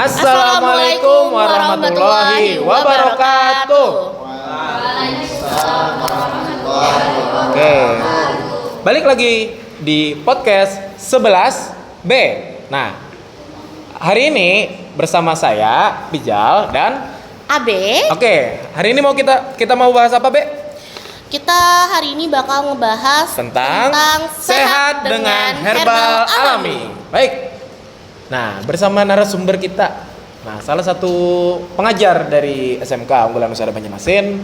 Assalamualaikum warahmatullahi wabarakatuh. Oke, balik lagi di podcast 11B. Nah, hari ini bersama saya Bijal dan Abe. Oke, hari ini kita mau bahas apa, Be? Kita hari ini bakal ngebahas tentang sehat dengan herbal alami. Baik. Nah, bersama narasumber kita. Nah, salah satu pengajar dari SMK Unggulan Nusada Banjarmasin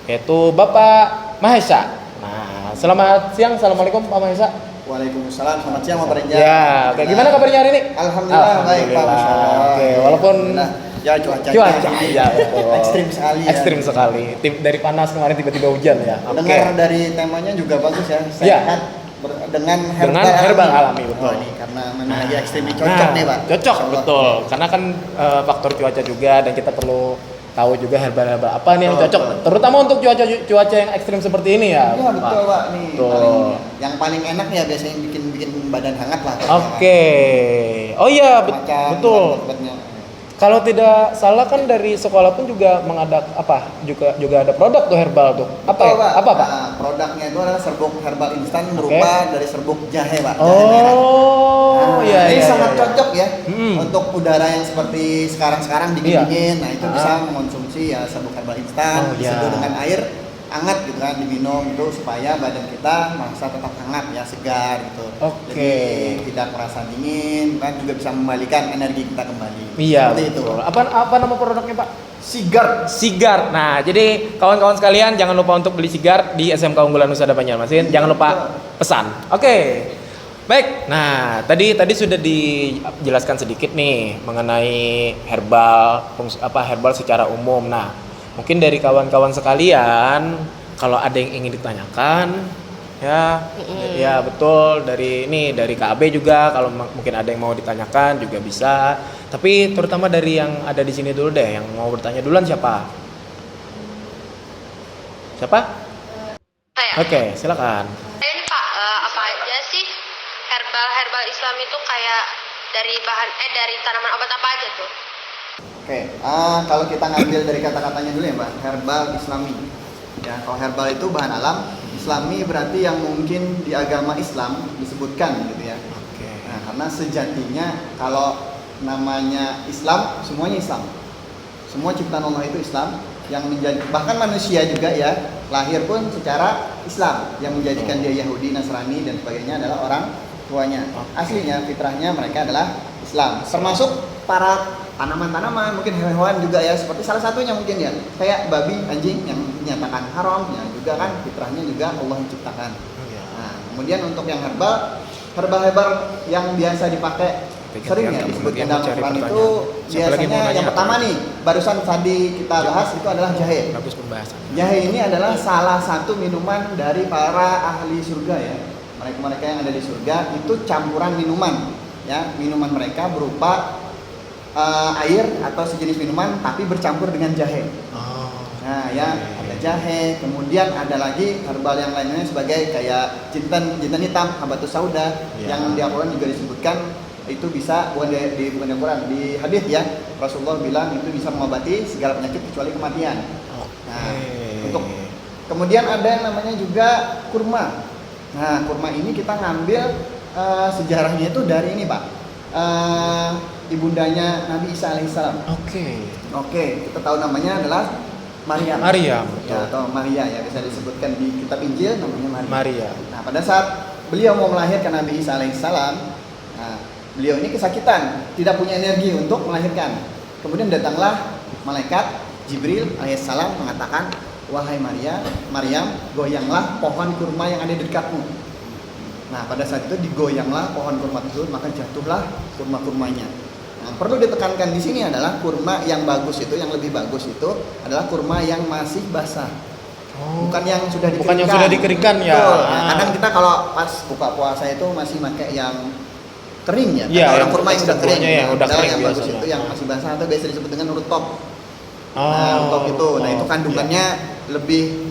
yaitu Bapak Mahesa. Nah, selamat siang. Assalamualaikum Pak Mahesa. Waalaikumsalam. Selamat siang Pak Renja. Ya, oke. Gimana kabarnya hari ini? Alhamdulillah baik Pak. Oke, walaupun ya cuaca ya, ekstrim sekali ya. Ekstrim sekali. Dari panas kemarin tiba-tiba hujan ya. Oke. Dengar dari temanya juga bagus ya. Sehat dengan herbal alami, betul. Ini karena memang lagi ekstrim ini cocok nih Pak. Cocok, betul. Karena kan faktor cuaca juga dan kita perlu tahu juga herbal-herbal apa nih yang cocok, terutama untuk cuaca yang ekstrim seperti ini ya. Iya betul Pak, nih yang paling enak ya biasanya bikin badan hangat lah. Oke. Oh iya, betul. Kalau tidak salah kan dari sekolah pun juga mengadakan apa? Juga ada produk tuh herbal tuh. Apa? Pak. Apa, Pak? Nah, produknya itu adalah serbuk herbal instan berupa dari serbuk jahe, Pak. Jahe merah. Iya. Ini sangat cocok ya untuk udara yang seperti sekarang dingin-dingin. Nah, itu bisa mengonsumsi ya serbuk herbal instan diseduh dengan air hangat gitu kan, diminum itu supaya badan kita merasa tetap hangat ya, segar gitu. Jadi tidak merasa dingin kan, juga bisa membalikan energi kita kembali. Iya. Seperti itu. Apa nama produknya, Pak? Sigar. Nah, jadi kawan-kawan sekalian jangan lupa untuk beli Sigar di SMK Unggulan Nusada Banjarmasin. Jangan lupa pesan. Oke. Baik. Nah, tadi sudah dijelaskan sedikit nih mengenai herbal secara umum. Nah, mungkin dari kawan-kawan sekalian kalau ada yang ingin ditanyakan ya betul, dari KB juga kalau mungkin ada yang mau ditanyakan juga bisa. Tapi terutama dari yang ada di sini dulu deh, yang mau bertanya duluan siapa? Oke, silakan. Ini Pak, apa aja sih herbal Islam itu kayak dari tanaman obat apa aja tuh? Oke, kalau kita ngambil dari kata-katanya dulu ya Mbak, herbal Islami. Ya, kalau herbal itu bahan alam, Islami berarti yang mungkin di agama Islam disebutkan gitu ya. Oke. Nah, karena sejatinya kalau namanya Islam, semuanya Islam. Semua ciptaan Allah itu Islam, yang menjadi bahkan manusia juga ya, lahir pun secara Islam. Yang menjadikan dia Yahudi, Nasrani dan sebagainya adalah orang tuanya. Aslinya fitrahnya mereka adalah Islam. Termasuk para tanaman-tanaman, mungkin hewan juga ya, seperti salah satunya mungkin ya kayak babi, anjing yang dinyatakan haram ya, juga kan fitrahnya juga Allah yang ciptakan. Nah, kemudian untuk yang herbal yang biasa dipakai sering ya disebutkan dalam Al-Quran itu biasanya yang pertama nih barusan tadi kita bahas itu adalah jahe. Bagus pembahasan. Jahe ini adalah salah satu minuman dari para ahli surga ya, mereka yang ada di surga itu campuran minuman ya, minuman mereka berupa air atau sejenis minuman tapi bercampur dengan jahe. Nah ya, ada jahe, kemudian ada lagi herbal yang lainnya sebagai kayak jintan hitam, habatus sauda yang di Al-Quran juga disebutkan itu bisa bukan di Al-Quran, di hadis ya, Rasulullah bilang itu bisa mengobati segala penyakit kecuali kematian. Nah, kemudian ada yang namanya juga kurma. Nah, kurma ini kita ngambil sejarahnya itu dari ini Pak, ibundanya Nabi Isa alaihissalam. Oke, kita tahu namanya adalah Maryam ya, atau Maria ya, bisa disebutkan di kitab Injil namanya Maria. Nah, pada saat beliau mau melahirkan Nabi Isa alaihissalam, nah, beliau ini kesakitan, tidak punya energi untuk melahirkan. Kemudian datanglah malaikat Jibril alaihissalam mengatakan, wahai Maryam, goyanglah pohon kurma yang ada di dekatmu. Nah, pada saat itu digoyanglah pohon kurma tersebut, maka jatuhlah kurma-kurmanya. Nah, perlu ditekankan di sini adalah kurma yang bagus itu, yang lebih bagus itu adalah kurma yang masih basah. Bukan yang sudah dikeringkan. Bukan yang sudah dikeringkan ya. Nah, kadang kita kalau pas buka puasa itu masih pakai yang kering ya. Orang kurma yang sudah kering. Yang udah kering yang bagus itu yang masih basah atau biasa disebut dengan rutop. Rutop itu. Nah, itu kandungannya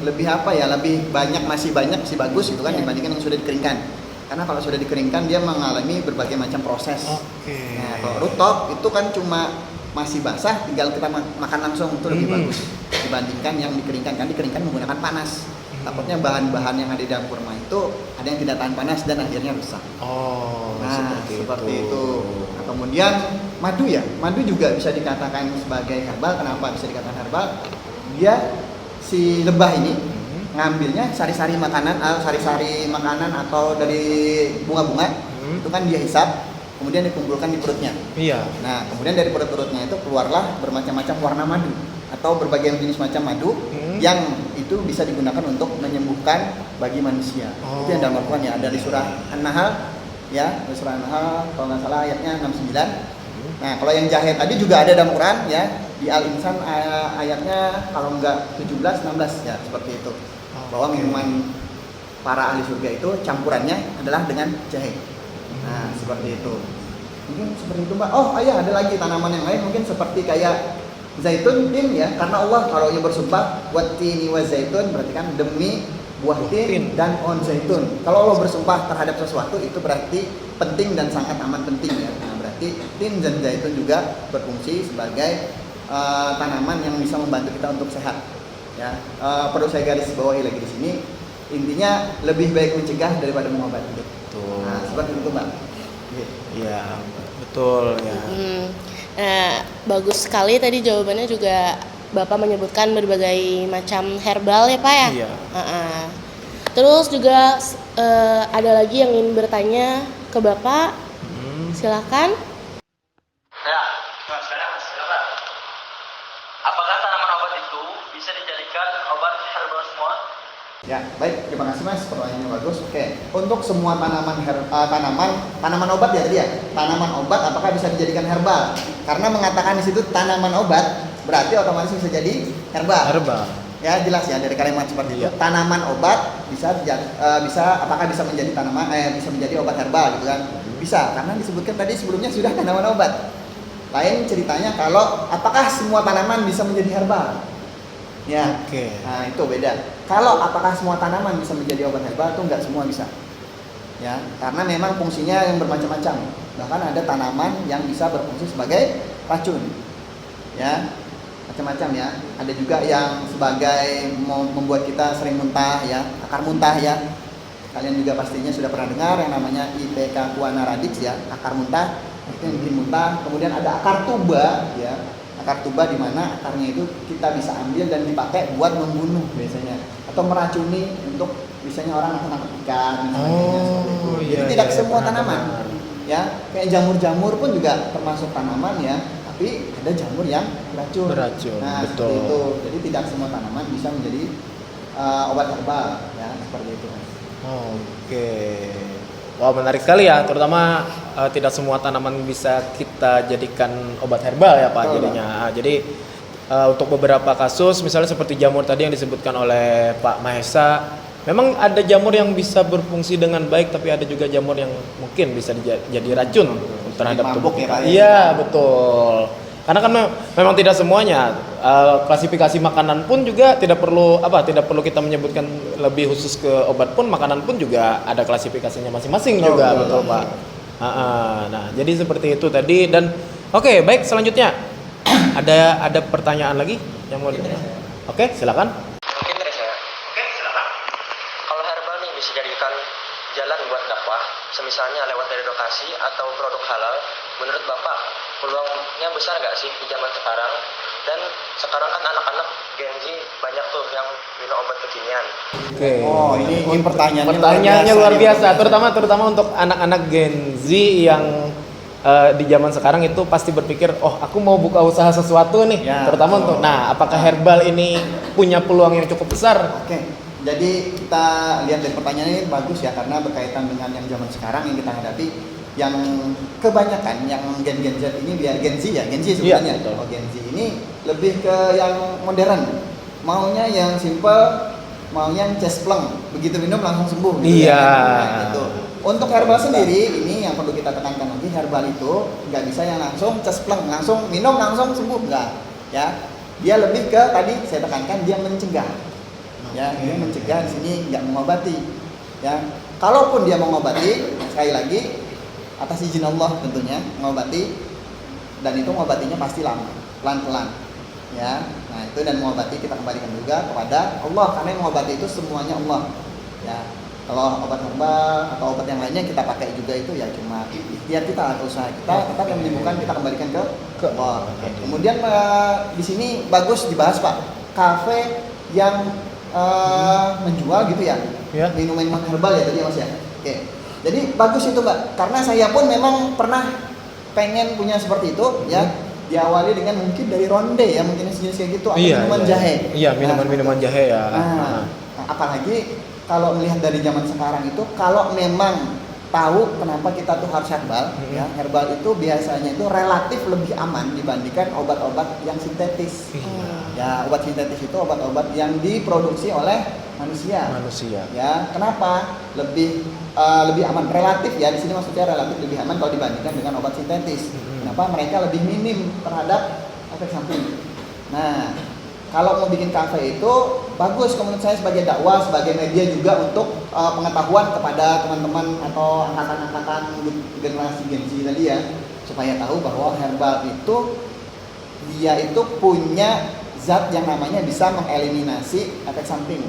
lebih apa ya? Lebih banyak, masih bagus itu kan dibandingkan yang sudah dikeringkan. Karena kalau sudah dikeringkan dia mengalami berbagai macam proses. Nah, kalau rooftop itu kan cuma masih basah tinggal kita makan langsung itu lebih bagus dibandingkan yang dikeringkan. Kan dikeringkan menggunakan panas. Takutnya bahan-bahan yang ada di dalam kurma itu ada yang tidak tahan panas dan akhirnya rusak. Oh, Nah, seperti itu. Nah, kemudian madu ya, madu juga bisa dikatakan sebagai herbal. Kenapa bisa dikatakan herbal? Dia si lebah ini ngambilnya sari-sari makanan atau dari bunga-bunga, itu kan dia hisap, kemudian dikumpulkan di perutnya. Iya. Nah, kemudian dari perutnya itu keluarlah bermacam-macam warna madu atau berbagai jenis macam madu yang itu bisa digunakan untuk menyembuhkan bagi manusia. Itu yang dalam Al-Quran ya, ada di surah An-Nahl ya, di surah An-Nahl kalau nggak salah ayatnya 69. Nah, kalau yang jahe tadi juga ada dalam Quran ya, di Al-Insan ayatnya kalau nggak 17 16 ya, seperti itu. Bahwa minuman para ahli surga itu campurannya adalah dengan jahe. Nah, seperti itu. Mungkin seperti itu, Mbak. Oh, iya, ada lagi tanaman yang lain mungkin seperti kayak zaitun, tin ya, karena Allah kalau ia bersumpah buat tini wa zaitun berarti kan demi buah tin dan on zaitun. Kalau Allah bersumpah terhadap sesuatu itu berarti penting dan sangat amat penting ya. Nah, berarti tin dan zaitun juga berfungsi sebagai tanaman yang bisa membantu kita untuk sehat. Ya, perlu saya garis bawahi lagi di sini. Intinya lebih baik mencegah daripada mengobati. Betul. Nah, seperti itu, Mbak. Iya, betul ya. Nah, bagus sekali tadi jawabannya juga Bapak menyebutkan berbagai macam herbal ya Pak ya? Iya. Terus juga ada lagi yang ingin bertanya ke Bapak. Silakan. Ya, silakan. Apakah tanaman obat itu bisa dijadikan obat herbal semua? Ya, baik. Terima kasih Mas, pertanyaannya bagus. Oke, untuk semua tanaman obat ya tadi ya. Tanaman obat apakah bisa dijadikan herbal? Karena mengatakan di situ tanaman obat, berarti otomatis bisa jadi herbal. Herbal. Ya, jelas ya dari kalimat seperti itu. Tanaman obat apakah bisa menjadi bisa menjadi obat herbal gitu kan? Bisa, karena disebutkan tadi sebelumnya sudah tanaman obat. Lain ceritanya kalau apakah semua tanaman bisa menjadi herbal? Ya, nah itu beda. Kalau apakah semua tanaman bisa menjadi obat herbal itu enggak semua bisa. Ya, karena memang fungsinya yang bermacam-macam. Bahkan ada tanaman yang bisa berfungsi sebagai racun. Ya, macam-macam ya. Ada juga yang sebagai membuat kita sering muntah ya, akar muntah ya. Kalian juga pastinya sudah pernah dengar yang namanya IPK Guana radix ya, akar muntah. Itu yang bikin muntah. Kemudian ada akar tuba ya. Akar tuba di mana akarnya itu kita bisa ambil dan dipakai buat membunuh biasanya atau meracuni untuk misalnya orang nangkap ikan seperti itu. Jadi tidak semua tanaman ya, kayak jamur-jamur pun juga termasuk tanaman ya, tapi ada jamur yang beracun. Nah, betul. seperti itu. Jadi tidak semua tanaman bisa menjadi obat herbal ya, seperti itu. Oke. Wah, menarik sekali ya, terutama tidak semua tanaman bisa kita jadikan obat herbal ya Pak jadinya. Jadi untuk beberapa kasus misalnya seperti jamur tadi yang disebutkan oleh Pak Mahesa, memang ada jamur yang bisa berfungsi dengan baik, tapi ada juga jamur yang mungkin bisa jadi racun terhadap tubuh kita. Iya, betul. Karena kan memang tidak semuanya klasifikasi makanan pun juga tidak perlu kita menyebutkan lebih khusus ke obat pun, makanan pun juga ada klasifikasinya masing-masing juga, betul Pak. Nah, jadi seperti itu tadi dan oke, baik selanjutnya ada pertanyaan lagi yang mau Oke, silakan. Mungkin dari saya. Oke, silakan. Kalau herbal nih bisa jadikan jalan buat dakwah, semisalnya lewat dari edukasi atau produk halal, menurut Bapak peluangnya besar nggak sih di zaman sekarang? Dan sekarang kan anak-anak Gen Z banyak tuh yang minum obat kekinian. Oke. Oh, ini pertanyaannya luar biasa, terutama untuk anak-anak Gen Z yang di zaman sekarang itu pasti berpikir, oh aku mau buka usaha sesuatu nih, ya, terutama untuk, nah apakah herbal ini punya peluang yang cukup besar? Oke, jadi kita lihat dari pertanyaan ini bagus ya, karena berkaitan dengan yang zaman sekarang yang kita hadapi, yang kebanyakan yang Gen Z ini biar Gen Z sebenarnya. Iya, Gen Z ini lebih ke yang modern, maunya yang simple, maunya yang cespleng, begitu minum langsung sembuh. Gitu, iya. Nah, gitu. Untuk herbal sendiri ini yang perlu kita tekankan lagi, herbal itu nggak bisa yang langsung cespleng, langsung minum langsung sembuh, nggak. Ya, dia lebih ke tadi saya tekankan dia mencegah. Ya, dia mencegah di sini nggak mengobati. Ya, kalaupun dia mengobati, sekali lagi atas izin Allah tentunya mengobati, dan itu mengobatinya pasti lama, pelan-pelan ya. Nah itu, dan mengobati kita kembalikan juga kepada Allah, karena yang mengobati itu semuanya Allah ya. Kalau obat herbal atau obat yang lainnya kita pakai juga itu ya cuma ikhtiar kita atau usaha kita, tetap yang menyembuhkan kita kembalikan ke Allah. Kemudian di sini bagus dibahas Pak, kafe yang menjual gitu ya, minuman herbal ya tadi ya Mas ya. Oke. Jadi bagus itu Mbak, karena saya pun memang pernah pengen punya seperti itu ya. Diawali dengan mungkin dari ronde ya, mungkin sejenis kayak gitu, atau minuman jahe. Iya, minuman jahe ya. Nah, apalagi kalau melihat dari zaman sekarang itu, kalau memang tahu kenapa kita tuh harus herbal, ya herbal itu biasanya itu relatif lebih aman dibandingkan obat-obat yang sintetis. Ya, obat sintetis itu obat-obat yang diproduksi oleh manusia. Ya, kenapa? Lebih aman relatif ya, di sini maksudnya relatif lebih aman kalau dibandingkan dengan obat sintetis. Kenapa? Mereka lebih minim terhadap efek samping. Nah, kalau mau bikin kafe itu bagus menurut saya sebagai dakwah, sebagai media juga untuk pengetahuan kepada teman-teman atau angkatan-angkatan generasi Gen Z tadi ya, supaya tahu bahwa herbal itu dia itu punya zat yang namanya bisa mengeliminasi efek samping.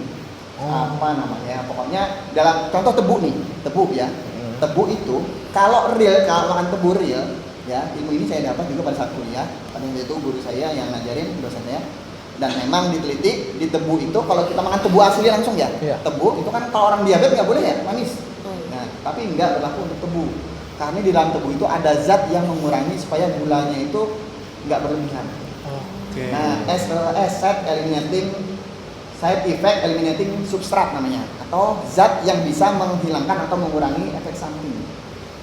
Apa namanya? Pokoknya dalam contoh tebu nih, tebu ya. Tebu itu kalau makan tebu real ya, ilmu ini saya dapat juga pada saat kuliah. Pada waktu itu guru saya yang ngajarin, dosen saya. Dan memang diteliti di tebu itu kalau kita makan tebu asli langsung ya, tebu itu kan kalau orang diabetes nggak boleh ya manis. Nah tapi nggak berlaku untuk tebu, karena di dalam tebu itu ada zat yang mengurangi supaya gulanya itu nggak berlebihan. Nah side effect eliminating substrat namanya, atau zat yang bisa menghilangkan atau mengurangi efek samping.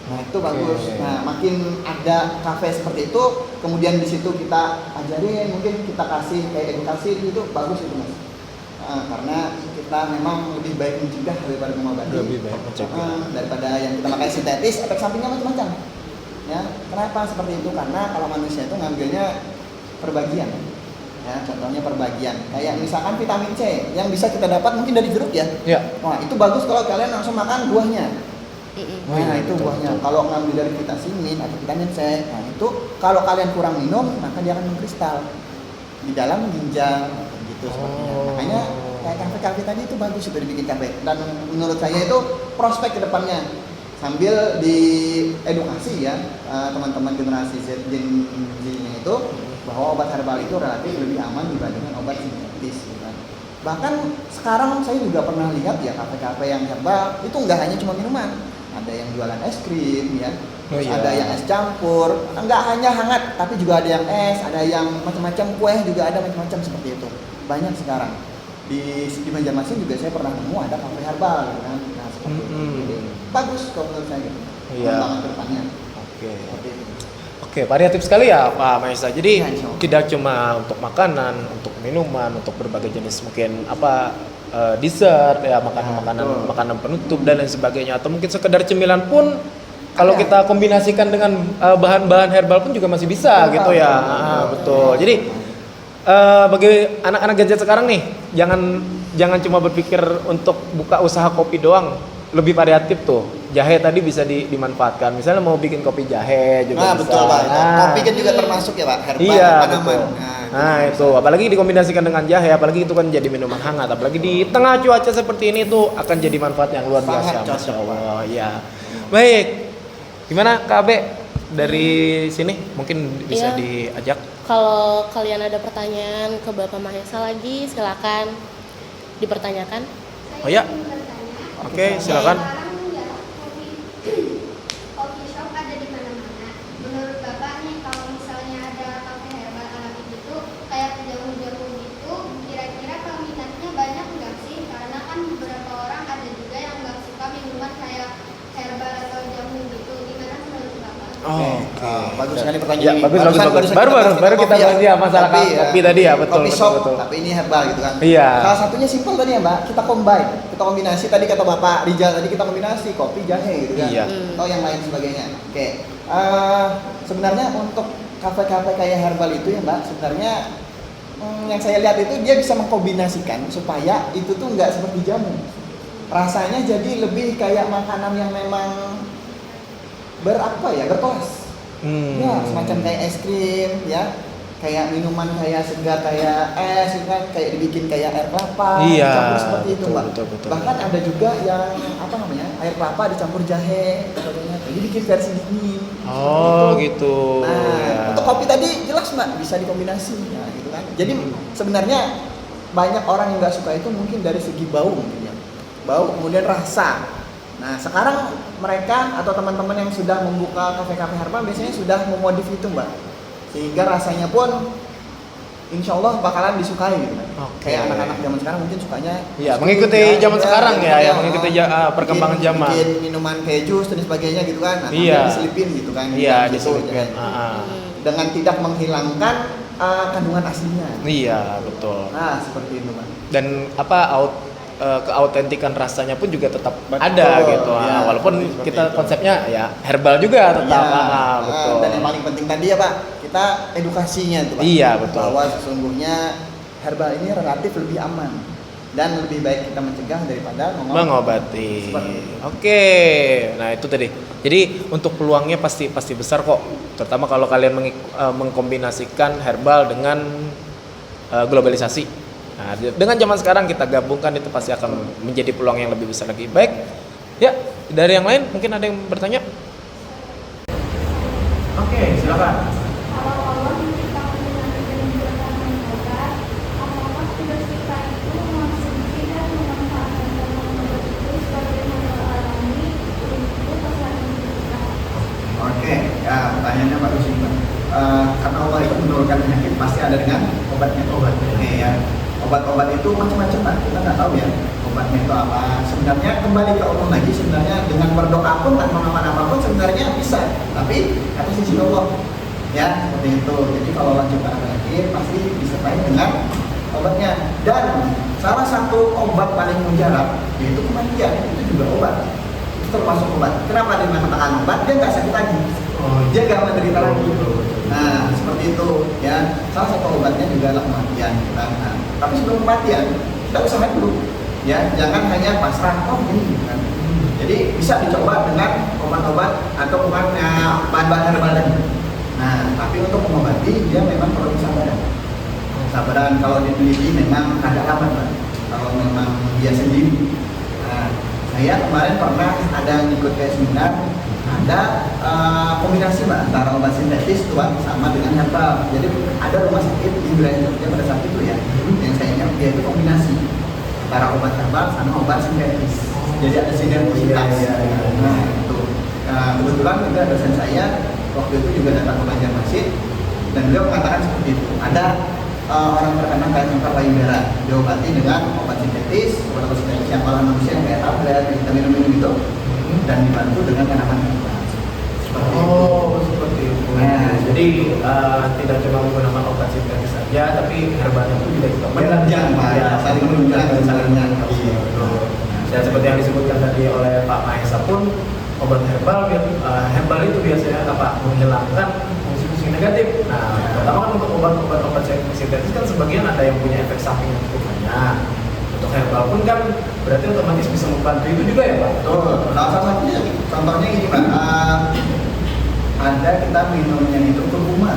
Nah itu bagus. Nah makin ada kafe seperti itu, kemudian di situ kita ajarin, mungkin kita kasih kayak edukasi itu bagus itu Mas. Karena kita memang lebih baik mencegah daripada mengobati. Daripada yang kita pakai sintetis, efek sampingnya macam-macam. Ya, kenapa seperti itu? Karena kalau manusia itu ngambilnya perbagian. Ya, contohnya perbagian. Kayak misalkan vitamin C yang bisa kita dapat mungkin dari jeruk ya. Wah itu bagus kalau kalian langsung makan buahnya. Nah itu buahnya. Kalau ngambil dari vitamin atau vitamin C, nah itu kalau kalian kurang minum maka dia akan mengkristal di dalam ginjal gitu sepertinya. Makanya kayak kafe-kafe tadi itu bagus itu dibikin kafe. Dan menurut saya itu prospek kedepannya, sambil diedukasi ya teman-teman generasi Z Gen-nya itu bahwa obat herbal itu relatif lebih aman dibandingkan obat sintetis. Bahkan sekarang saya juga pernah lihat ya kafe-kafe yang herbal itu nggak hanya cuma minuman. Ada yang jualan es krim ya, ada yang es campur, nggak hanya hangat tapi juga ada yang es, ada yang macam-macam kue juga ada macam-macam seperti itu. Banyak sekarang di Banjarmasin juga saya pernah nemu ada kafe herbal gitu kan. Nah seperti itu. Jadi, bagus kalau menurut saya gitu. Pengembangan ke depannya. Seperti itu. Oke, variatif sekali ya Pak Maesa. Jadi tidak cuma untuk makanan, untuk minuman, untuk berbagai jenis mungkin dessert ya, makanan penutup dan lain sebagainya, atau mungkin sekedar cemilan pun kalau kita kombinasikan dengan bahan-bahan herbal pun juga masih bisa gitu ya. Betul. Jadi bagi anak-anak gadget sekarang nih, jangan cuma berpikir untuk buka usaha kopi doang, lebih variatif tuh. Jahe tadi bisa dimanfaatkan. Misalnya mau bikin kopi jahe juga bisa. Betul Pak. Kopi kan juga termasuk ya Pak, herbal. Iya, betul. Nah itu, apalagi dikombinasikan dengan jahe, apalagi itu kan jadi minuman hangat, apalagi di tengah cuaca seperti ini tuh akan jadi manfaat yang luar biasa. Masya Allah. Ya. Baik. Gimana Kak Abe? Dari sini mungkin bisa diajak. Kalau kalian ada pertanyaan ke Bapak Mahesa lagi, silakan dipertanyakan. Oh ya. Oke, silakan. Coffee shop ada di mana-mana. Menurut Bapak nih, kalau misalnya ada kafe herbal alami gitu, kayak jamu-jamu gitu, kira-kira peminatnya banyak nggak sih? Karena kan beberapa orang ada juga yang nggak suka minuman kayak herbal atau jamu gitu. Gimana menurut Bapak? Bagus sekali pertanyaan. Ya, bagus. Baru kita bahas ya masalah kopi tadi ya, betul. Tapi ini herbal gitu kan. Iya. Salah satunya simpel tadi ya Mbak, kita kombinasi tadi kata Bapak Rijal tadi, kita kombinasi kopi jahe gitu kan. Iya. Atau yang lain sebagainya. Oke. Sebenarnya untuk kafe-kafe kayak herbal itu ya Mbak, sebenarnya yang saya lihat itu dia bisa mengkombinasikan supaya itu tuh nggak seperti jamu. Rasanya jadi lebih kayak makanan yang memang berkelas. Ya, semacam kayak es krim ya. Kayak minuman kayak segar kayak es gitu kan, kayak dibikin kayak air kelapa, Iya, dicampur seperti itu, betul, Mbak. betul. Bahkan ada juga yang apa namanya? Air kelapa dicampur jahe sebagainya. Jadi bikin versi dingin. Oh, seperti itu. gitu. Nah, Ya. untuk kopi tadi jelas Mbak bisa dikombinasi ya gitu kan. Jadi sebenarnya banyak orang yang nggak suka itu mungkin dari segi bau mungkin ya. Bau kemudian rasa. Nah, sekarang mereka atau teman-teman yang sudah membuka kafe-kafe herbal biasanya sudah memodif itu, Mbak. Sehingga rasanya pun insya Allah bakalan disukai gitu kan. Oke. Kayak anak-anak zaman sekarang mungkin sukanya Iya, mengikuti zaman sekarang ya, mengikuti perkembangan zaman. Bikin minuman kayak jus dan sebagainya gitu kan. Nah, Iya. diselipin gitu kan. Iya, Gitu, diselipin. ya. Dengan tidak menghilangkan kandungan aslinya. Iya, betul. Nah, seperti itu, Pak. Dan keautentikan rasanya pun juga tetap Betul, ada gitu. ya, Walaupun seperti kita itu. konsepnya ya herbal juga tetap. Iya. Betul. Dan yang paling penting tadi ya Pak, kita edukasinya tuh Pak. Iya, betul. Bahwa sesungguhnya herbal ini relatif lebih aman dan lebih baik kita mencegah daripada Mengobati. Seperti itu. Oke. Nah, itu tadi. Jadi untuk peluangnya pasti besar kok. Terutama kalau kalian mengkombinasikan herbal dengan globalisasi. Nah, dengan zaman sekarang kita gabungkan itu pasti akan menjadi peluang yang lebih besar lagi. Baik. Ya, dari yang lain mungkin ada yang bertanya? Oke, silakan. Kalau Allah menciptakan dengan kebijakan yang benar, apakah tugas kita itu mengonsumsi dan memanfaatkan obat itu sebagai modal alami untuk kesehatan kita? Oke, ya pertanyaannya bagus sih Pak. Karena Allah itu menurunkan penyakit pasti ada dengan obatnya. Nih ya. Obat-obat itu macam-macam Pak. Kita nggak tahu ya obatnya itu apa. Sebenarnya kembali ke Allah lagi, sebenarnya dengan berdoa pun tanpa melakukan apapun sebenarnya bisa. Tapi atas izin Allah. Ya, seperti itu. Jadi kalau Allah ciptakan penyakit pasti disertai dengan obatnya. Dan salah satu obat paling mujarab yaitu kematian. Itu juga obat. Itu termasuk obat. Kenapa dia mengatakan obat? Dia nggak sakit lagi. Dia nggak menderita lagi. Nah, seperti itu ya. Salah satu obatnya juga adalah kematian. Nah, tapi sebelum kematian kita usaha dulu. Ya, jangan hanya pasrah. Oh ini kan. Jadi bisa dicoba dengan obat-obat atau bukan bahan-bahan herbal tadi. Nah, tapi untuk mengobati dia memang perlu kesabaran. Kesabaran kalau diteliti memang agak lambat, Pak. Kalau memang dia sendiri. Nah, saya kemarin pernah ada ngikut kayak seminar, ada kombinasi Pak antara obat sintetis tuan sama dengan herbal. Jadi ada rumah sakit di wilayah Jogja pada saat itu ya, yang saya ingat dia itu kombinasi antara obat herbal sama obat sintetis. Jadi ada sinergisitas. Nah, itu. Kebetulan juga dosen saya waktu itu juga datang ke Banjarmasin dan beliau mengatakan seperti itu. Ada orang terkena kanker payudara diobati dengan obat sintetis sintetis yang kalau manusia kayak tablet, kita minum gitu, dan dibantu dengan tanaman herbal. Seperti itu. Nah, jadi tidak cuma menggunakan obat sintetis saja, tapi herbalnya pun juga kita Menunjang, Pak. Saling menunjang dan saling melengkapi. Dan seperti yang disebutkan tadi oleh Pak Mahesa pun, obat herbal itu biasanya menghilangkan fungsi-fungsi negatif. Nah, pertama kan untuk obat sintetis kan sebagian ada yang punya efek samping yang cukup banyak. Untuk herbal pun kan berarti otomatis bisa membantu itu juga ya Pak? Betul. Nah, salah satunya contohnya gini Pak, ada kita minumnya itu kurkuma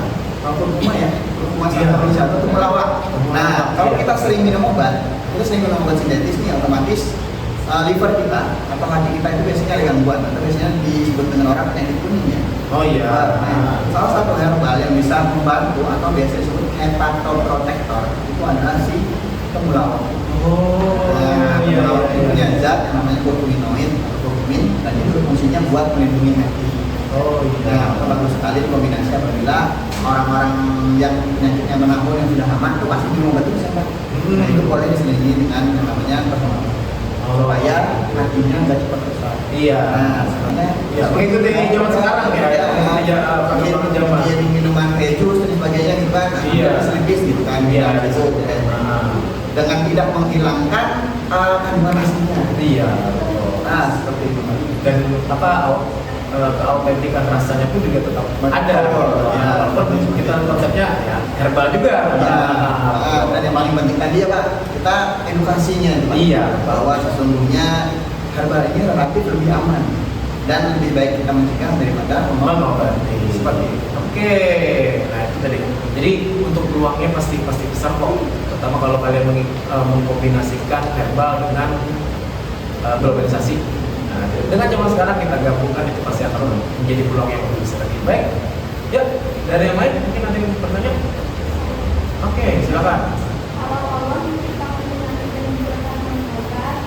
ya, kurkuma sama rizal itu melawak. Nah, kalau kita sering minum obat sintetis nih otomatis liver kita atau hati kita itu biasanya ada gangguan atau biasanya disebut dengan orang penyakit kuning ya. Oh iya. Nah, salah satu herbal yang bisa membantu atau biasa disebut hepatoprotektor itu adalah si temulawak. Temulawak itu punya zat yang namanya kurkuminoid atau kurkumin dan itu fungsinya buat melindungi hati. Nah, bagus sekali kombinasi apabila orang-orang yang penyakitnya menahun yang sudah lama itu pasti minum obat itu bisa. Nah, itu boleh diselingi dengan yang namanya pertemuan. Supaya hatinya nggak cepat rusak. Iya. Nah, sebenarnya mengikuti zaman sekarang ya, perkembangan zaman. Jadi minuman kayak jus dan sebagainya gitu kan. Iya. Selipis gitu kan. Iya. Gitu. Dengan tidak menghilangkan kandungan aslinya. Iya. Nah, seperti itu. Dan keautentikan rasanya pun juga tetap ada. Ya, walaupun kita konsepnya ya herbal juga. Dan yang paling penting tadi ya Pak, kita edukasinya Pak. Iya. Bahwa sesungguhnya herbal ini relatif lebih aman dan lebih baik kita mencegah daripada mengobati. Seperti itu. Oke, nah itu tadi. Jadi untuk peluangnya pasti besar kok. Terutama kalau kalian mengkombinasikan herbal dengan globalisasi. Nah, dengan zaman sekarang kita gabungkan itu pasti akan menjadi peluang yang lebih besar lagi. Baik, ya dari yang lain mungkin ada yang bertanya. Oke, silakan. Kalau Allah menciptakan penyakit dan juga tanaman obat,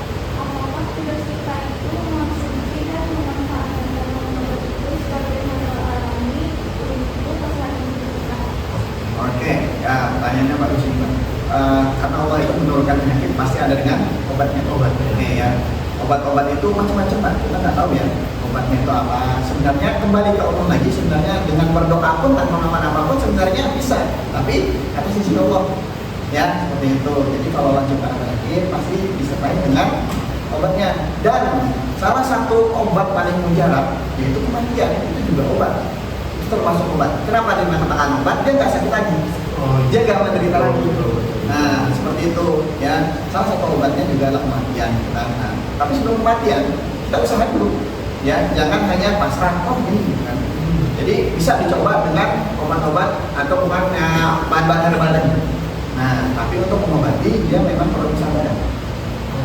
apakah tugas kita itu mengonsumsi dan memanfaatkan tanaman obat itu sebagai modal alami untuk kesehatan kita? Oke, ya pertanyaannya bagus ini Pak. Karena Allah itu menurunkan penyakit pasti ada dengan obatnya. Oke ya. Obat-obat itu macam-macam Pak. Kita nggak tahu ya obatnya itu apa. Sebenarnya kembali ke Allah lagi, sebenarnya dengan berdoa pun tanpa nama apapun sebenarnya bisa. Tapi atas sisi Allah ya seperti itu. Jadi kalau Allah ciptakan penyakit pasti disertai dengan obatnya. Dan salah satu obat paling mujarab yaitu kematian, itu juga obat. Termasuk obat. Kenapa dia mengatakan obat? Dia nggak sakit lagi. Dia nggak menderita lagi. Nah, seperti itu ya. Salah satu obatnya juga adalah kematian. Nah, tapi sebelum kematian kita usaha dulu. Ya, jangan hanya pasrah ini. Kan. Jadi bisa dicoba dengan obat-obat atau bukan bahan-bahan herbal tadi. Nah, tapi untuk mengobati dia memang perlu kesabaran.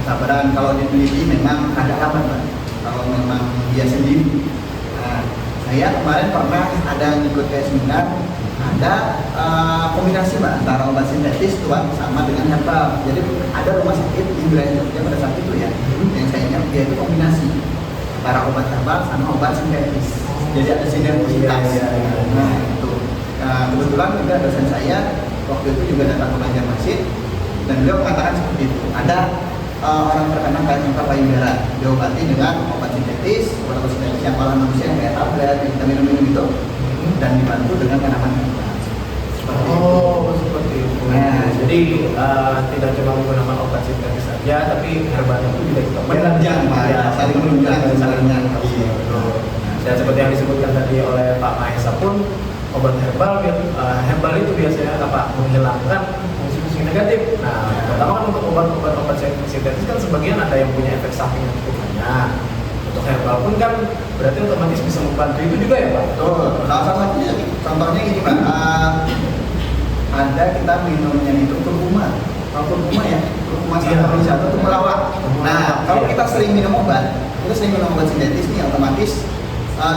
Kesabaran kalau diteliti memang ada lambat, Pak. Kalau memang dia sendiri. Nah, saya kemarin pernah ada ikut kayak seminar, ada kombinasi Mbak antara obat sintetis tuan sama dengan herbal. Jadi ada rumah sakit di wilayah Jogja pada saat itu ya, yang saya ingat dia itu kombinasi antara obat herbal sama obat sintetis. Jadi ada sinergisitas. Nah itu kebetulan juga dosen saya waktu itu juga datang ke Banjarmasin dan beliau mengatakan seperti itu. Ada orang terkena kanker payudara diobati dengan obat sintetis yang olahan manusia yang kayak tablet, yang kita minum-minum itu, dan dibantu dengan tanaman herbal. Seperti itu. Nah, jadi tidak cuma menggunakan obat sintetis saja, tapi herbalnya itu juga kita Menunjang, Pak. Saling menunjang, saling menunjang. Dan seperti yang disebutkan tadi oleh Pak Mahesa pun, obat herbal itu biasanya menghilangkan fungsi-fungsi negatif. Nah, pertama kan untuk obat sintetis kan sebagian ada yang punya efek samping yang cukup banyak. Untuk herbal pun kan berarti otomatis bisa membantu itu juga ya Pak? Betul. Salah satunya contohnya gini Pak, ada kita minumnya itu kurkuma. Kalau kurkuma ya, kurkuma santorini atau temulawak. Nah, kalau kita sering minum obat sintetis nih otomatis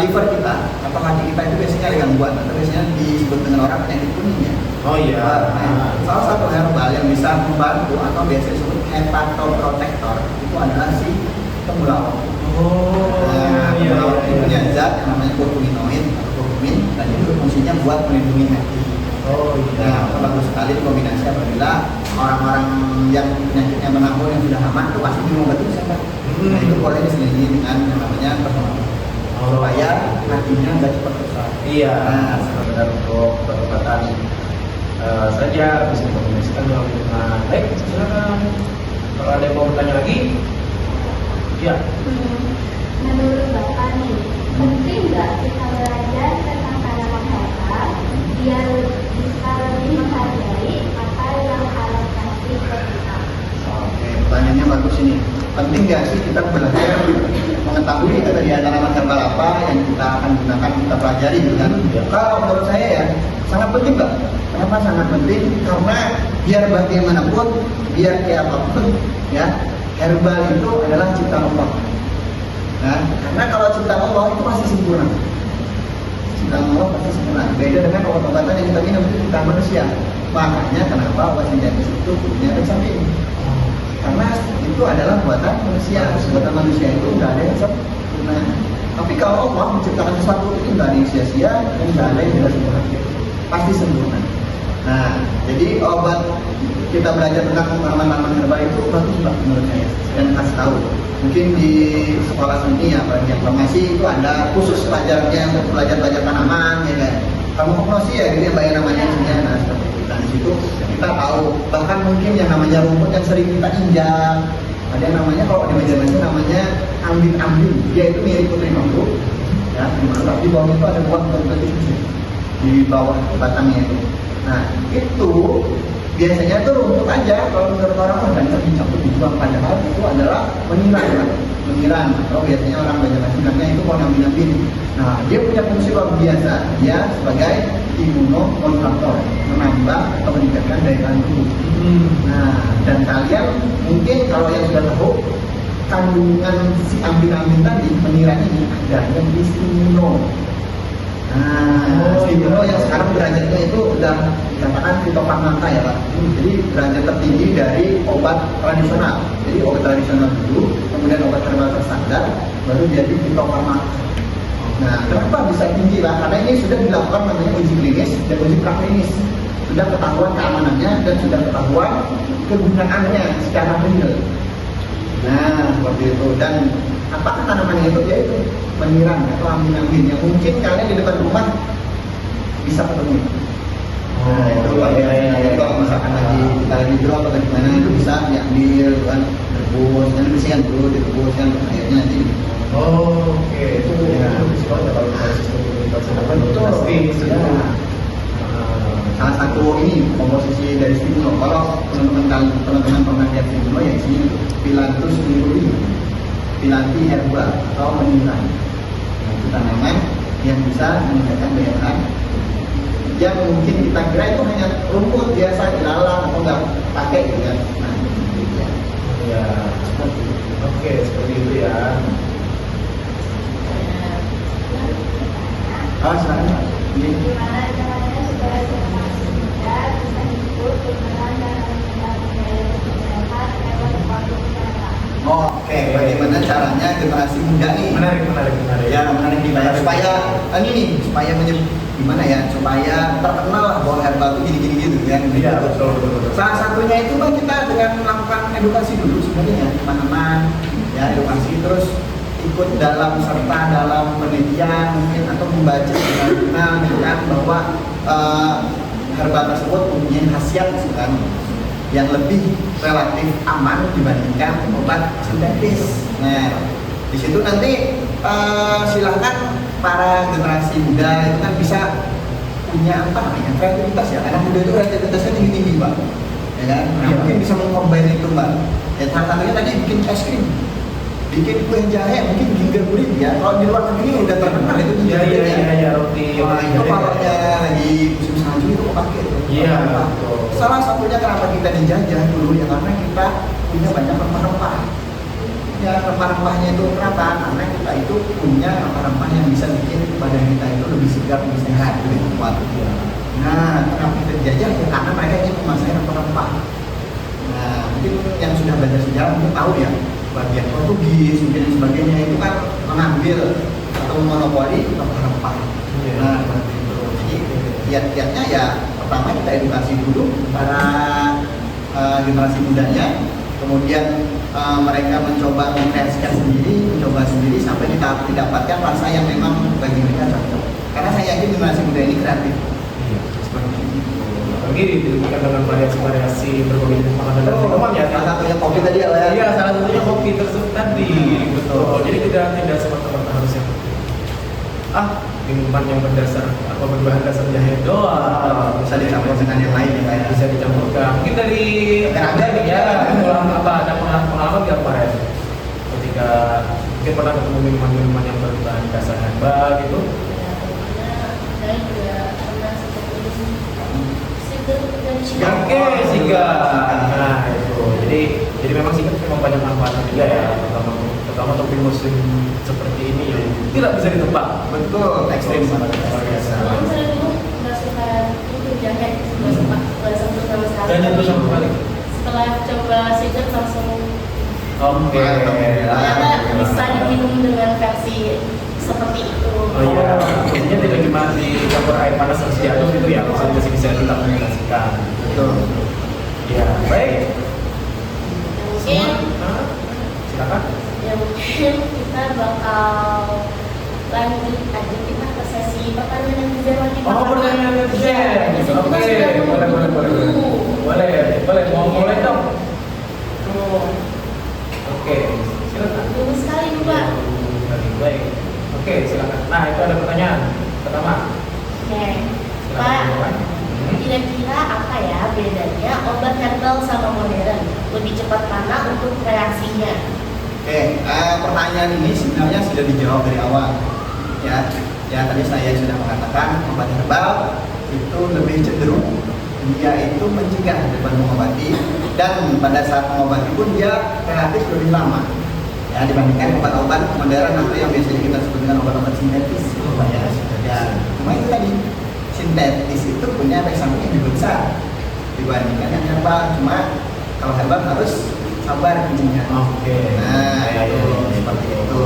liver kita atau hati kita itu biasanya ada gangguan atau biasanya disebut dengan orang penyakit kuning ya. Oh iya. Nah, salah satu herbal yang bisa membantu atau biasa disebut hepatoprotektor itu adalah si temulawak. Temulawak itu punya zat yang namanya kurkuminoid atau kurkumin dan itu fungsinya buat melindungi hati. Nah, bagus sekali kombinasi apabila orang-orang yang penyakitnya menahun yang sudah aman itu pasti minum obat itu Pak. Nah, itu boleh diselingi dengan yang namanya pertolongan. Supaya hatinya nggak cepat rusak. Iya. Nah, sekedar untuk perobatan saja bisa dikombinasikan dengan baik. Silakan. Kalau ada yang mau bertanya lagi, ya. Menurut Bapak nih, penting nggak kita belajar tentang tanaman herbal biar bisa lebih menghargai apa yang Allah kasih ke kita? Oke, pertanyaannya bagus ini. Penting nggak sih kita belajar mengetahui dari tanaman herbal apa yang kita akan gunakan, kita pelajari gitu kan? Kalau menurut saya ya sangat penting Pak. Kenapa sangat penting? Karena biar bagaimanapun, biar kayak apapun ya, herbal itu adalah ciptaan Allah. Nah, karena kalau ciptaan Allah itu pasti sempurna. Ciptaan Allah pasti sempurna. Beda dengan obat-obatan yang kita minum itu ciptaan manusia. Makanya kenapa obat sintetis itu punya efek samping. Karena itu adalah buatan manusia. Buatan manusia itu nggak ada yang sempurna. Tapi kalau Allah menciptakan sesuatu itu nggak ada yang sia-sia dan nggak ada yang tidak sempurna. Pasti sempurna. Nah, jadi obat kita belajar tentang tanaman-tanaman herbal itu bagus Pak menurut saya dan kasih tahu. Mungkin di sekolah seni ya, bagian farmasi itu ada khusus pelajarnya untuk belajar tanaman ya kan. Kamu hipnosis ya gitu ya Mbak namanya nah seperti itu. Dan di situ kita tahu bahkan mungkin yang namanya rumput yang sering kita injak. Ada yang namanya kalau di Banjarmasin namanya ambin-ambin. Dia itu mirip putri bambu. Ya, tapi di bawah itu ada buah tertentu di bawah batangnya itu. Nah, itu biasanya tuh rumput aja kalau menurut orang banyak dicabut dibuang, padahal itu adalah menirang atau biasanya orang Banjarmasin bilangnya itu pohon aminamid. Nah, dia punya fungsi luar biasa. Dia sebagai imunomodulator, menambah atau meningkatkan daya tahan tubuh. Nah, dan kalian mungkin kalau yang sudah tahu kandungan si aminamid tadi peniran ini ada yang di stimulo. Nah, stimulo yang sekarang derajatnya itu udah dikatakan fitofarmaka ya Pak. Jadi derajat tertinggi dari obat tradisional. Jadi obat tradisional dulu, kemudian obat herbal terstandar, baru jadi fitofarmaka. Nah, kenapa bisa tinggi Pak? Karena ini sudah dilakukan namanya uji klinis dan uji praklinis. Sudah ketahuan keamanannya dan sudah ketahuan kegunaannya secara real. Nah, seperti itu. Dan apakah tanamannya itu? Yaitu menirang atau aminamid yang mungkin kalian di depan rumah bisa ketemu. Nah, itu kalau misalkan lagi kita lagi drop atau gimana itu bisa diambil kan, rebus, kan bersihkan dulu, direbus kan airnya nanti. Oke, itu Ya. kalau Betul. Ya. Salah satu ini komposisi dari stimulo. Kalau teman-teman pernah lihat stimulo ya sini Phyllanthus stimuli, Phyllanthi herba atau menirang. Nah, itu tanaman yang bisa meningkatkan daya tahan. Yang mungkin kita kira itu hanya rumput biasa dilalang atau nggak pakai gitu kan. Nah, itu ya. ya. Oke, seperti itu ya. Silakan Pak. Ini. Gimana caranya supaya generasi muda bisa ikut berperan dalam menjaga kesehatan lewat produk herbal? Oke, bagaimana caranya generasi muda nih? Menarik. Ya, menarik nih Pak. Supaya ini nih, supaya gimana ya? Supaya terkenal lah bahwa herbal itu gini gitu kan. Iya, betul. Salah satunya itu kan kita dengan melakukan edukasi dulu sebenarnya teman-teman, ya edukasi terus ikut dalam serta dalam penelitian mungkin atau membaca jurnal gitu kan bahwa herbal tersebut mempunyai khasiat kan yang lebih relatif aman dibandingkan obat sintetis. Nah, di situ nanti silahkan para generasi muda itu kan bisa punya apa namanya kreativitas ya. Anak muda itu kreativitasnya tinggi Pak, ya kan? Nah, mungkin bisa mengcombine itu Mbak. Ya salah satunya tadi bikin es krim, bikin kue jahe, mungkin gingerbread ya. Kalau di luar negeri udah terkenal itu gingerbread Iya, roti. Wah, itu kalau lagi musim salju itu pakai itu. Iya. Salah satunya kenapa kita dijajah dulu ya karena kita punya banyak rempah-rempah. Ya rempah-rempahnya itu kenapa? Karena kita itu punya rempah-rempah yang bisa bikin badan kita itu lebih segar, lebih sehat, lebih kuat. Nah, kenapa kita dijajah? Ya karena mereka ingin menguasai rempah-rempah. Nah, mungkin yang sudah belajar sejarah mungkin tahu ya, bagian Portugis mungkin dan sebagainya itu kan mengambil atau memonopoli rempah-rempah. Nah, seperti itu. Jadi kiat-kiatnya ya pertama kita edukasi dulu para generasi mudanya, kemudian mereka mencoba mengkreasikan sendiri, mencoba sendiri sampai kita didapatkan rasa yang memang bagi mereka cocok. Karena saya yakin generasi muda ini kreatif. Seperti itu. Lagi diberikan dengan variasi berbagai jenis makanan dan minuman ya. Salah satunya kopi tadi ya. Iya, salah satunya kopi tersebut tadi. Betul. Jadi tidak semata-mata harus yang minuman yang berdasar atau berbahan dasar jahe doang. Bisa dicampur dengan yang lain ya kayak Bisa dicampurkan. Mungkin dari Ada nih ya, ada pengalaman nggak kemarin ketika mungkin pernah ketemu minuman-minuman yang berbahan dasar herbal gitu. Saya juga pernah seperti sigar dan Oke, sigar. Nah, itu. Jadi memang sigar memang banyak manfaatnya juga ya, terutama untuk di musim seperti ini yang tidak bisa ditebak. betul ekstrim banget. Luar biasa. Soalnya saya dulu nggak suka itu jahe, nggak suka, nggak sentuh sama sekali. Dan itu sama sekali. Setelah coba sigar langsung Oke. ternyata bisa diminum dengan versi seperti itu. Oh iya, biasanya tidak cuma dicampur air panas terus diaduk gitu ya, maksudnya bisa kita komunikasikan. Betul. Ya, baik. Mungkin Silakan. ya mungkin kita bakal lanjut aja kita ke sesi pertanyaan yang bisa lagi. Oh, pertanyaan netizen. Oke, boleh. Mau mulai dong. Oke, silakan. Dulu sekali Mbak. Baik. Oke, silakan. Nah, itu ada pertanyaan pertama. Oke, Pak. Kira-kira apa ya bedanya obat herbal sama modern? Lebih cepat mana untuk reaksinya? Oke, pertanyaan ini sebenarnya sudah dijawab dari awal. Ya tadi saya sudah mengatakan obat herbal itu lebih cenderung dia itu mencegah daripada mengobati, dan pada saat mengobati pun dia relatif lebih lama ya dibandingkan obat-obat modern atau yang biasanya kita sebut dengan obat-obat sintetis. Cuma itu tadi, sintetis itu punya efek samping yang lebih besar dibandingkan yang herbal. Cuma kalau herbal harus sabar kuncinya. Nah itu seperti itu.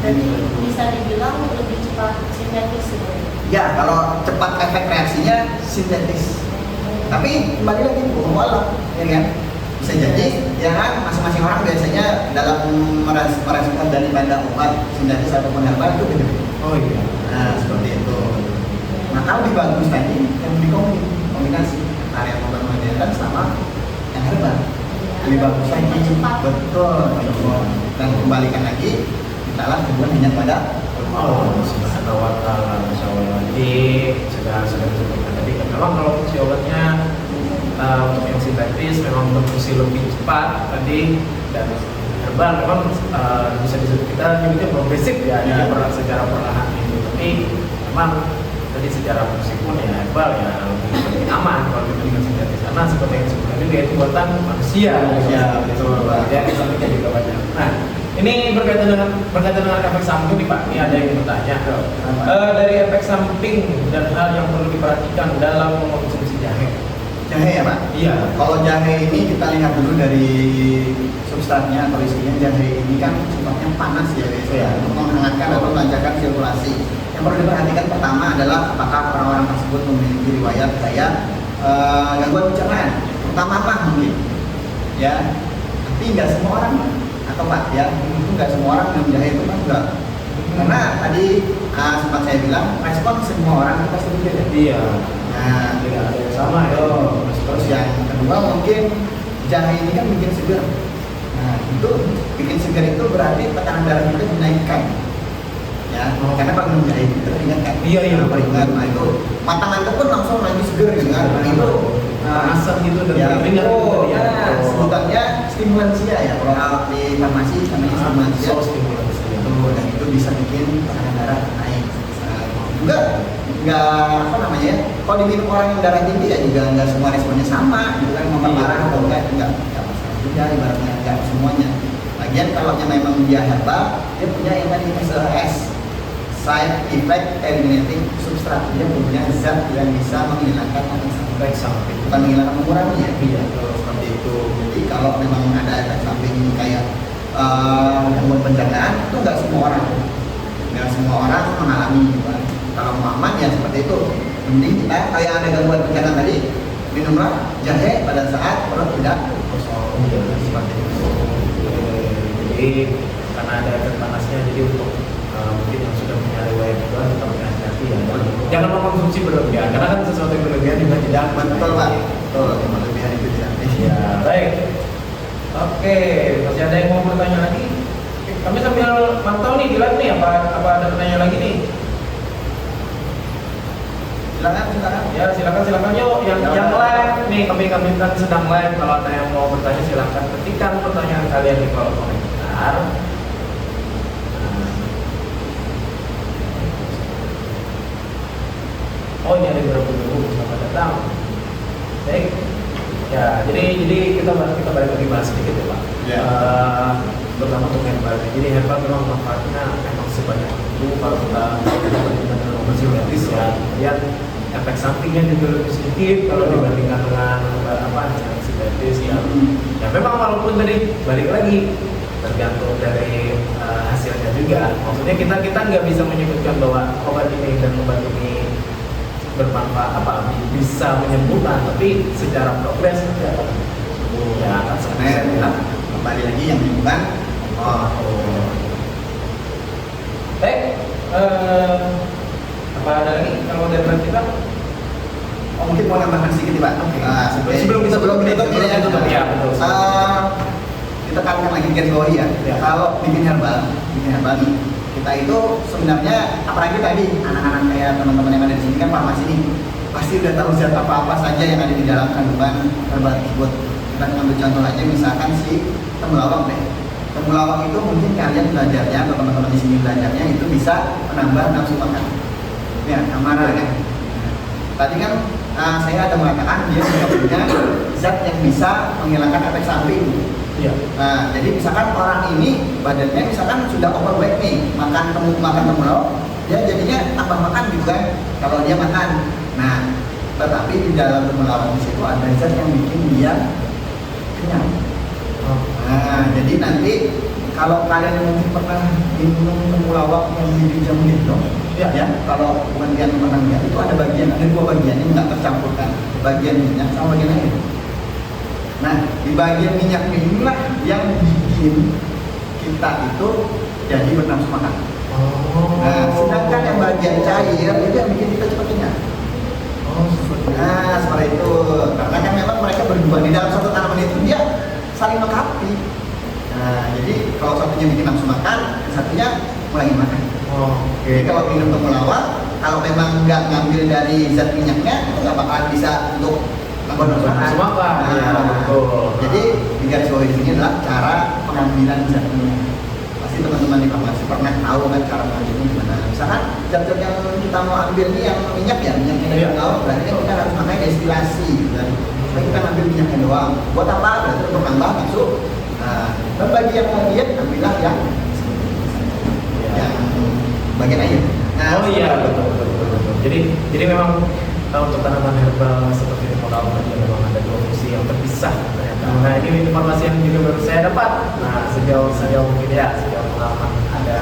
Jadi bisa dibilang lebih cepat sintetis sebenarnya. Ya, kalau cepat efek reaksinya sintetis. Tapi kembali lagi walau, ya kan? Bisa jadi, ya kan? Masing-masing orang biasanya dalam merespon daripada obat sintetis ataupun herbal itu beda. Oh iya. Nah, seperti itu. Maka lebih bagus tadi yang dikombinasi antara yang obat modern sama yang herbal. Lebih bagus lagi. Betul. Dan kembalikan lagi, kita lah hubungan hanya pada Oh, subhanahu wa ta'ala, masya Allah. Jadi sudah disebutkan tadi kan memang kalau fungsi obatnya untuk yang sintetis memang berfungsi lebih cepat tadi, dan herbal memang bisa disebut kita nyebutnya progresif ya, jadi secara perlahan itu. Tapi memang tadi secara fungsi pun ya herbal ya lebih aman kalau dibandingkan sintetis, karena seperti yang disebutkan juga itu buatan manusia. Ya, betul. Ya, sampingnya juga banyak. Nah, ini berkaitan dengan efek samping nih Pak. Ini ada yang bertanya. Dari efek samping dan hal yang perlu diperhatikan dalam mengkonsumsi jahe. Jahe ya Pak? Iya. Kalau jahe ini kita lihat dulu dari substratnya atau isinya. Jahe ini kan sifatnya panas ya biasanya, untuk menghangatkan atau melancarkan sirkulasi. Yang perlu diperhatikan pertama adalah apakah orang-orang tersebut memiliki riwayat gangguan pencernaan, terutama apa mungkin ya, tapi nggak semua orang atau Pak ya, itu nggak semua orang minum jahe itu kan enggak, karena tadi sempat saya bilang respon semua orang itu pasti berbeda. Iya. Nah, Tidak ada yang sama ya. terus yang kedua mungkin jahe ini kan bikin segar. Nah itu bikin segar itu berarti tekanan darah kita dinaikkan. Ya, karena Pak minum jahe itu teringat kan? Iya. Teringat. Nah itu mata ngantuk pun langsung lagi segar gitu kan? Nah itu asam gitu dan ya, keringat gitu ya. sebutannya stimulansia ya. Kalau di farmasi namanya stimulansia. Stimulansia. Dan itu bisa bikin tekanan darah naik. Enggak apa namanya? Kalau diminum orang yang darah tinggi ya juga enggak semua responnya sama, gitu kan, memperparah atau enggak masalah juga, ibaratnya enggak semuanya. Lagian kalau memang dia herbal, dia punya yang tadi SES, side effect eliminating substrat. Dia punya zat yang bisa menghilangkan efek samping, bukan menghilangkan, mengurangi ya. Iya, Seperti itu. Jadi kalau memang ada efek samping kayak gangguan pencernaan, itu enggak semua orang mengalami gitu kan. Kalau mau aman ya seperti itu, mending kita kayak ada gangguan pencernaan tadi, minumlah jahe pada saat perut tidak kosong. Seperti itu. Jadi karena ada efek panasnya, jadi untuk mungkin yang sudah punya riwayat juga tetap hati-hati ya. Jangan mengkonsumsi berlebihan, karena kan sesuatu yang berlebihan juga tidak. Betul Pak. Betul, yang berlebihan itu tidak. Ya, baik. Oke, masih ada yang mau bertanya lagi? Kami sambil mantau nih, dilihat nih apa ada pertanyaan lagi nih. Silakan. Ya, silakan yuk yang live nih, kami kan sedang live. Kalau ada yang mau bertanya silakan ketikkan pertanyaan kalian di kolom komentar. Oh ini ada beberapa dulu, selamat datang. Baik. Ya, jadi kita balik lagi bahas sedikit ya Pak. Ya. Terutama untuk herbal. Jadi herbal memang manfaatnya memang sebanyak itu kalau kita dibandingkan dengan obat sintetis ya. Kemudian efek sampingnya juga lebih sedikit kalau dibandingkan dengan yang sintetis ya. Ya memang walaupun tadi balik lagi tergantung dari hasilnya juga. Maksudnya kita nggak bisa menyebutkan bahwa obat ini dan obat ini bermanfaat bisa menyembuhkan, tapi secara progres ya akan Sebenarnya kembali lagi yang menyembuhkan. Baik, apa ada lagi kalau dari kita? Mungkin mau nambahkan sedikit Pak. Sebelum kita tutup ya. Betul. Kita katakan lagi garis bawahi ya. Kalau bikin herbal nih, kita itu sebenarnya apalagi tadi anak-anak kayak teman-teman yang ada di sini kan farmasi nih, pasti udah tahu zat apa saja yang ada di dalam kandungan herbal tersebut. Kita ambil contoh aja misalkan si temulawak deh. temulawak itu mungkin kalian belajarnya atau teman-teman di sini belajarnya itu bisa menambah nafsu makan. Ya, amarah kan. Tadi kan saya ada mengatakan dia juga punya zat yang bisa menghilangkan efek samping. Iya. Nah, jadi misalkan orang ini badannya misalkan sudah overweight nih, makan temulawak, dia jadinya tambah makan gitu kan kalau dia makan. Nah, tetapi di dalam temulawak di situ ada zat yang bikin dia kenyang. Nah, jadi nanti kalau kalian mungkin pernah minum temulawak yang dijamu gitu, ya, kalau bagian pernah lihat itu ada dua bagian yang nggak tercampurkan, bagian minyak sama bagian air. Nah, di bagian minyak inilah yang bikin kita itu jadi bernafsu makan. Nah, sedangkan yang bagian cair itu yang bikin kita cepat kenyang. Nah, seperti itu. Karena kan memang mereka berdua di dalam satu tanaman itu dia saling melengkapi. Nah, jadi kalau satunya bikin nafsu makan, satunya mulai makan. Jadi kalau minum temulawak, kalau memang nggak ngambil dari zat minyaknya, itu nggak bakalan bisa untuk nafsu makan. Nah, betul. Jadi di garis bawah di sini adalah cara pengambilan zat minyak. Pasti teman-teman di farmasi pernah tahu kan cara mengambilnya gimana. Misalkan zat-zat yang kita mau ambil ini yang minyak ya, minyak yang dari laut, berarti kan kita harus pakai destilasi. Supaya kita ambil minyaknya doang. Buat apa? Berarti untuk nambah nafsu. Nah, dan bagi yang mau diet, ambillah yang bagian air. Nah, Oh iya, betul. Jadi memang untuk tanaman herbal seperti temulawak ini memang ada dua fungsi yang terpisah ternyata. Nah, ini informasi yang juga baru saya dapat. Nah, sejauh mungkin ya, sejauh pengalaman ada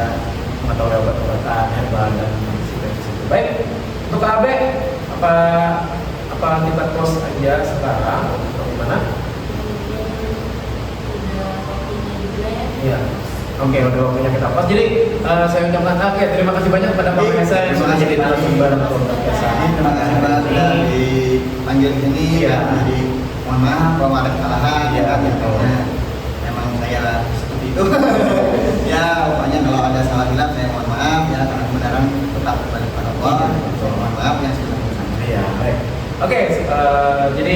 mengetahui obat-obatan herbal dan situ. Baik, untuk AB apa kita close aja sekarang atau gimana? Iya. Oke, udah waktunya kita pas. Jadi saya ucapkan terima kasih banyak kepada Pak Mahesa yang sudah jadi narasumber Terima kasih banget sudah dipanggil sini. Iya. Jadi mohon maaf kalau ada kesalahan. Iya, kan, betul. Memang saya seperti itu. Ya, pokoknya kalau ada salah hilaf saya mohon maaf ya, karena kebenaran tetap kembali kepada Allah. Mohon maaf yang sudah bersama. Iya, baik. Oke, jadi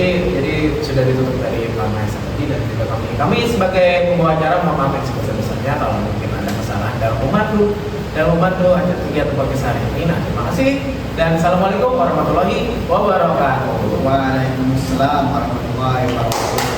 sudah ditutup dari Pak Mahesa tadi dan juga kami sebagai pembawa acara mohon maaf yang sebesar-besarnya kalau mungkin ada kesalahan dalam membantu acara kegiatan podcast hari ini. Nah, terima kasih dan assalamualaikum warahmatullahi wabarakatuh. Waalaikumsalam warahmatullahi wabarakatuh.